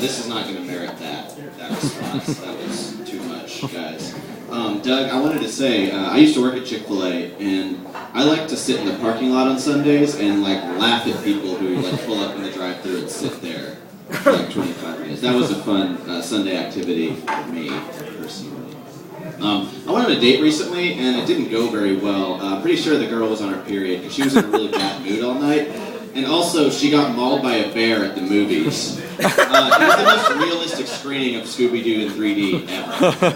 this is not going to merit that response. That was too much, guys. Doug, I wanted to say, I used to work at Chick-fil-A, and I like to sit in the parking lot on Sundays and like laugh at people who like pull up in the drive-thru and sit there for like 25 minutes. That was a fun Sunday activity for me, personally. I went on a date recently, and it didn't go very well. Pretty sure the girl was on her period because she was in a really bad mood all night. And also, she got mauled by a bear at the movies. It was the most realistic screening of Scooby-Doo in 3D ever.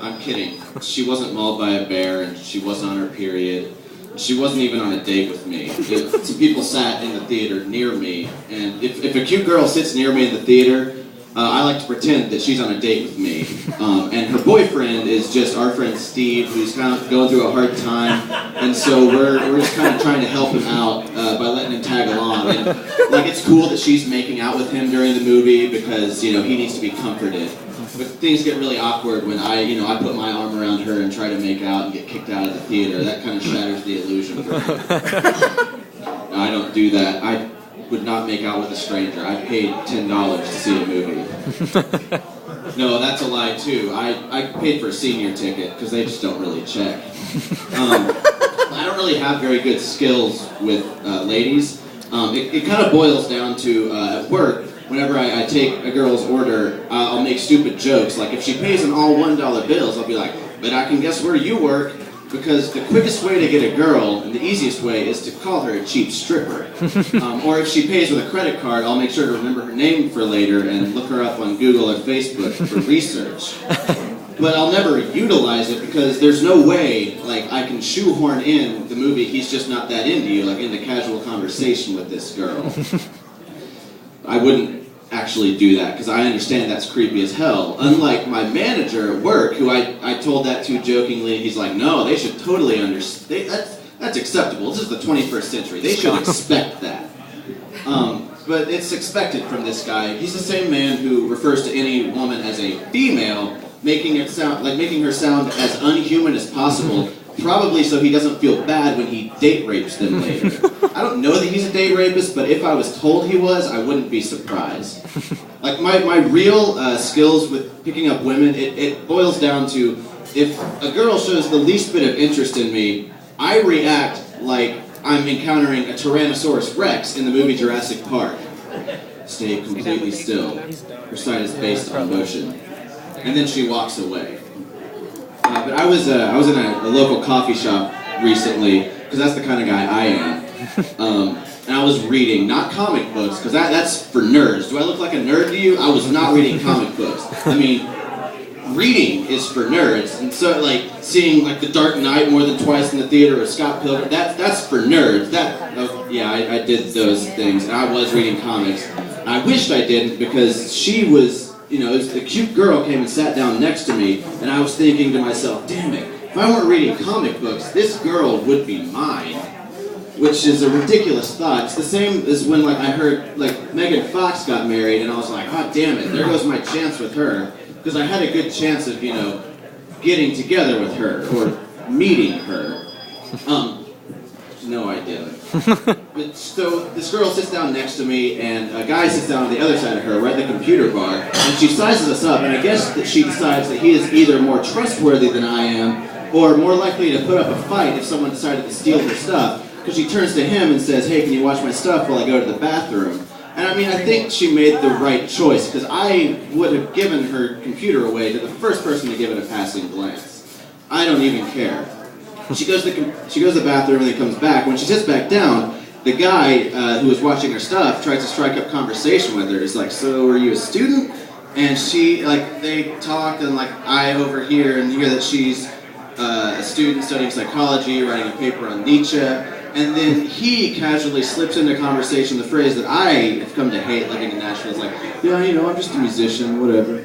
I'm kidding. She wasn't mauled by a bear, and she wasn't on her period. She wasn't even on a date with me. Some people sat in the theater near me, and if a cute girl sits near me in the theater, I like to pretend that she's on a date with me. And her boyfriend is just our friend Steve, who's kind of going through a hard time. And so we're just kind of trying to help him out by letting him tag along. And like, it's cool that she's making out with him during the movie because, you know, he needs to be comforted. But things get really awkward when I put my arm around her and try to make out and get kicked out of the theater. That kind of shatters the illusion for me. I don't do that. I would not make out with a stranger. I paid $10 to see a movie. No, that's a lie too. I paid for a senior ticket because they just don't really check. I don't really have very good skills with ladies. It kind of boils down to at work. Whenever I take a girl's order, I'll make stupid jokes. Like if she pays in all $1 bills, I'll be like, "But I can guess where you work." Because the quickest way to get a girl, and the easiest way, is to call her a cheap stripper. Or if she pays with a credit card, I'll make sure to remember her name for later and look her up on Google or Facebook for research. But I'll never utilize it because there's no way, like, I can shoehorn in the movie He's Just Not That Into You, like, into casual conversation with this girl. I wouldn't actually do that because I understand that's creepy as hell. Unlike my manager at work, who I told that to jokingly, he's like, "No, they should totally understand. That's acceptable. This is the 21st century. They should expect that." But it's expected from this guy. He's the same man who refers to any woman as a female, making her sound as unhuman as possible. Probably so he doesn't feel bad when he date rapes them later. I don't know that he's a date rapist, but if I was told he was, I wouldn't be surprised. Like, my real skills with picking up women, it boils down to, if a girl shows the least bit of interest in me, I react like I'm encountering a Tyrannosaurus Rex in the movie Jurassic Park. Stay completely still. Her sight is based on motion. And then she walks away. But I was in a local coffee shop recently, because that's the kind of guy I am. And I was reading, not comic books, because that's for nerds. Do I look like a nerd to you? I was not reading comic books. I mean, reading is for nerds. And so, like, seeing, like, The Dark Knight more than twice in the theater or Scott Pilgrim, that's for nerds. I did those things, and I was reading comics. And I wished I didn't, because she was... the cute girl came and sat down next to me, and I was thinking to myself, damn it, if I weren't reading comic books, this girl would be mine. Which is a ridiculous thought. It's the same as when, like, I heard, like, Megan Fox got married, and I was like, oh, damn it, there goes my chance with her. Because I had a good chance of, getting together with her, or meeting her. No, I didn't. But so this girl sits down next to me, and a guy sits down on the other side of her, right at the computer bar, and she sizes us up, and I guess that she decides that he is either more trustworthy than I am, or more likely to put up a fight if someone decided to steal her stuff, because she turns to him and says, "Hey, can you watch my stuff while I go to the bathroom?" And I mean, I think she made the right choice, because I would have given her computer away to the first person to give it a passing glance. I don't even care. She goes to the bathroom and then comes back. When she sits back down, the guy who was watching her stuff tries to strike up conversation with her. He's like, "So, are you a student?" And she, like, they talk, and, like, I overhear and hear that she's a student studying psychology, writing a paper on Nietzsche. And then he casually slips into conversation the phrase that I have come to hate living in Nashville. It's like, "Yeah, I'm just a musician, whatever."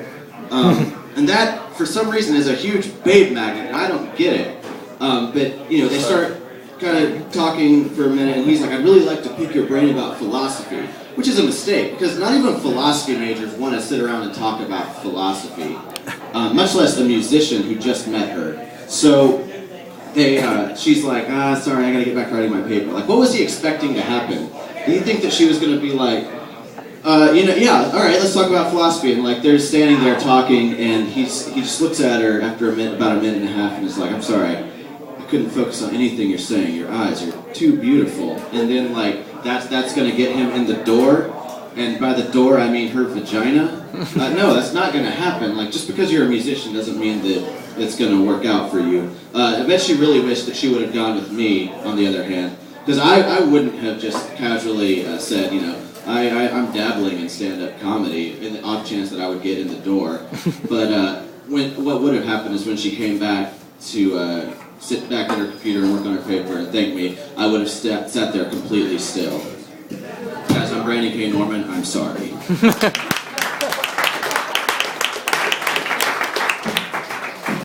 And that, for some reason, is a huge babe magnet, and I don't get it. But, they start kind of talking for a minute, and he's like, "I'd really like to pick your brain about philosophy," which is a mistake, because not even philosophy majors want to sit around and talk about philosophy, much less a musician who just met her. So she's like, "Sorry, I gotta get back to writing my paper." Like, what was he expecting to happen? Did he think that she was going to be like, Yeah, all right, let's talk about philosophy. And like, they're standing there talking, and he just looks at her after about a minute and a half, and is like, I'm sorry, I couldn't focus on anything you're saying. Your eyes are too beautiful. And then like, that's gonna get him in the door, and by the door I mean her vagina. No, that's not gonna happen. Like, just because you're a musician doesn't mean that it's gonna work out for you. I bet she really wished that she would have gone with me, on the other hand, because I wouldn't have just casually said, I'm dabbling in stand-up comedy in the off chance that I would get in the door. But what would have happened is when she came back to sit back at her computer and work on her paper and thank me, I would have sat there completely still. Guys, I'm Brandon K. Norman. I'm sorry.